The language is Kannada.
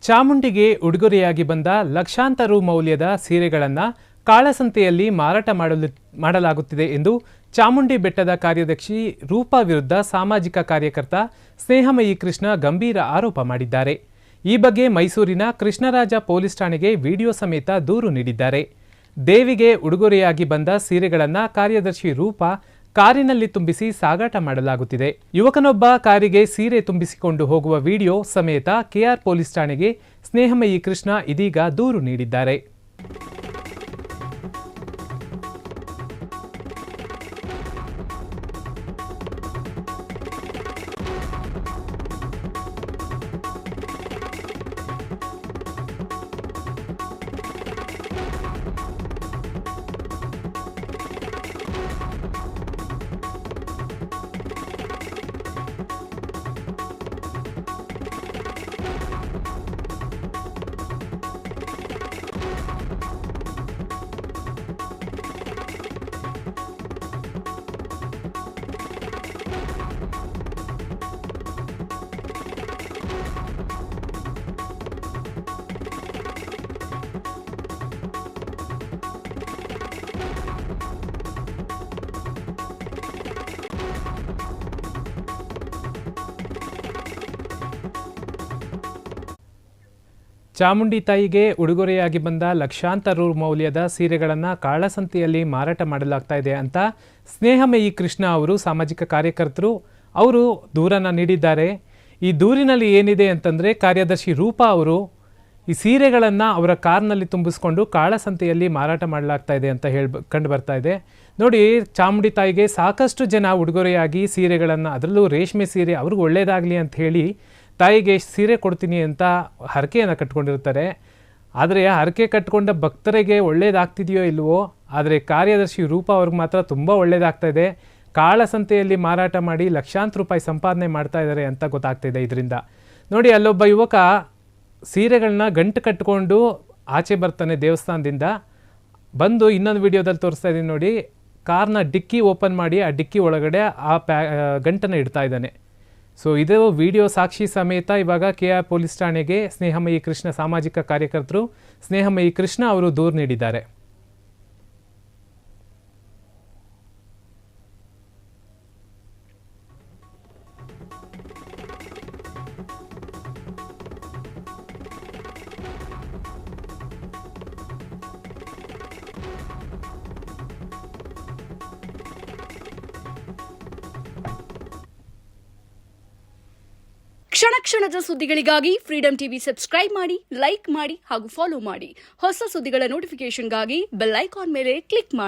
ಚಾಮುಂಡಿಗೆ ಉಡುಗೊರೆಯಾಗಿ ಬಂದ ಲಕ್ಷಾಂತರ ರು ಮೌಲ್ಯದ ಸೀರೆಗಳನ್ನು ಕಾಳಸಂತೆಯಲ್ಲಿ ಮಾರಾಟ ಮಾಡಲಾಗುತ್ತಿದೆ ಎಂದು ಚಾಮುಂಡಿ ಬೆಟ್ಟದ ಕಾರ್ಯದರ್ಶಿ ರೂಪಾ ವಿರುದ್ಧ ಸಾಮಾಜಿಕ ಕಾರ್ಯಕರ್ತ ಸ್ನೇಹಮಯಿ ಕೃಷ್ಣ ಗಂಭೀರ ಆರೋಪ ಮಾಡಿದ್ದಾರೆ. ಈ ಬಗ್ಗೆ ಮೈಸೂರಿನ ಕೃಷ್ಣರಾಜ ಪೊಲೀಸ್ ಠಾಣೆಗೆ ವಿಡಿಯೋ ಸಮೇತ ದೂರು ನೀಡಿದ್ದಾರೆ. ದೇವಿಗೆ ಉಡುಗೊರೆಯಾಗಿ ಬಂದ ಸೀರೆಗಳನ್ನು ಕಾರ್ಯದರ್ಶಿ ರೂಪಾ ಕಾರಿನಲ್ಲಿ ತುಂಬಿಸಿ ಸಾಗಾಟ ಮಾಡಲಾಗುತ್ತಿದೆ. ಯುವಕನೊಬ್ಬ ಕಾರಿಗೆ ಸೀರೆ ತುಂಬಿಸಿಕೊಂಡು ಹೋಗುವ ವಿಡಿಯೋ ಸಮೇತ ಕೆಆರ್ ಪೊಲೀಸ್ ಠಾಣೆಗೆ ಸ್ನೇಹಮಯಿ ಕೃಷ್ಣ ಇದೀಗ ದೂರು ನೀಡಿದ್ದಾರೆ. ಚಾಮುಂಡಿ ತಾಯಿಗೆ ಉಡುಗೊರೆಯಾಗಿ ಬಂದ ಲಕ್ಷಾಂತರ ರು ಮೌಲ್ಯದ ಸೀರೆಗಳನ್ನು ಕಾಳಸಂತೆಯಲ್ಲಿ ಮಾರಾಟ ಮಾಡಲಾಗ್ತಾ ಇದೆ ಅಂತ ಸ್ನೇಹಮಯಿ ಕೃಷ್ಣ ಅವರು ಸಾಮಾಜಿಕ ಕಾರ್ಯಕರ್ತರು ಅವರು ದೂರನ್ನು ನೀಡಿದ್ದಾರೆ. ಈ ದೂರಿನಲ್ಲಿ ಏನಿದೆ ಅಂತಂದರೆ ಕಾರ್ಯದರ್ಶಿ ರೂಪಾ ಅವರು ಈ ಸೀರೆಗಳನ್ನು ಅವರ ಕಾರ್ನಲ್ಲಿ ತುಂಬಿಸ್ಕೊಂಡು ಕಾಳಸಂತೆಯಲ್ಲಿ ಮಾರಾಟ ಮಾಡಲಾಗ್ತಾ ಇದೆ ಅಂತ ಕಂಡು ಬರ್ತಾ ಇದೆ. ನೋಡಿ, ಚಾಮುಂಡಿ ತಾಯಿಗೆ ಸಾಕಷ್ಟು ಜನ ಉಡುಗೊರೆಯಾಗಿ ಸೀರೆಗಳನ್ನು, ಅದರಲ್ಲೂ ರೇಷ್ಮೆ ಸೀರೆ ಅವ್ರಿಗೆ ಒಳ್ಳೆಯದಾಗಲಿ ಅಂತ ಹೇಳಿ ತಾಯಿಗೆ ಸೀರೆ ಕೊಡ್ತೀನಿ ಅಂತ ಹರಕೆಯನ್ನು ಕಟ್ಕೊಂಡಿರ್ತಾರೆ. ಆದರೆ ಹರಕೆ ಕಟ್ಕೊಂಡ ಭಕ್ತರಿಗೆ ಒಳ್ಳೇದಾಗ್ತಿದೆಯೋ ಇಲ್ವೋ, ಆದರೆ ಕಾರ್ಯದರ್ಶಿ ರೂಪಾ ಅವ್ರಿಗೆ ಮಾತ್ರ ತುಂಬ ಒಳ್ಳೇದಾಗ್ತಾ ಇದೆ. ಕಾಳಸಂತೆಯಲ್ಲಿ ಮಾರಾಟ ಮಾಡಿ ಲಕ್ಷಾಂತರ ರೂಪಾಯಿ ಸಂಪಾದನೆ ಮಾಡ್ತಾ ಇದ್ದಾರೆ ಅಂತ ಗೊತ್ತಾಗ್ತಿದೆ ಇದರಿಂದ. ನೋಡಿ, ಅಲ್ಲೊಬ್ಬ ಯುವಕ ಸೀರೆಗಳನ್ನ ಗಂಟು ಕಟ್ಕೊಂಡು ಆಚೆ ಬರ್ತಾನೆ ದೇವಸ್ಥಾನದಿಂದ. ಬಂದು ಇನ್ನೊಂದು ವಿಡಿಯೋದಲ್ಲಿ ತೋರಿಸ್ತಾ ಇದ್ದೀನಿ ನೋಡಿ, ಕಾರ್ನ ಡಿಕ್ಕಿ ಓಪನ್ ಮಾಡಿ ಆ ಡಿಕ್ಕಿ ಒಳಗಡೆ ಆ ಗಂಟನ್ನು ಇಡ್ತಾ ಇದ್ದಾನೆ. ಸೊ ಇದು ವಿಡಿಯೋ ಸಾಕ್ಷಿ ಸಮೇತ ಇವಾಗ ಕೆಆರ್ ಪೊಲೀಸ್ ಠಾಣೆಗೆ ಸ್ನೇಹಮಯಿ ಕೃಷ್ಣ ಸಾಮಾಜಿಕ ಕಾರ್ಯಕರ್ತರು ಸ್ನೇಹಮಯಿ ಕೃಷ್ಣ ಅವರು ದೂರು ನೀಡಿದ್ದಾರೆ. ಕ್ಷಣ ಕ್ಷಣದ ಸುದ್ದಿಗಳಿಗಾಗಿ ಫ್ರೀಡಂ ಟಿವಿ ಸಬ್ಸ್ಕ್ರೈಬ್ ಮಾಡಿ, ಲೈಕ್ ಮಾಡಿ ಹಾಗೂ ಫಾಲೋ ಮಾಡಿ. ಹೊಸ ಸುದ್ದಿಗಳ ನೋಟಿಫಿಕೇಶನ್ಗಾಗಿ ಬೆಲ್ ಐಕಾನ್ ಮೇಲೆ ಕ್ಲಿಕ್ ಮಾಡಿ.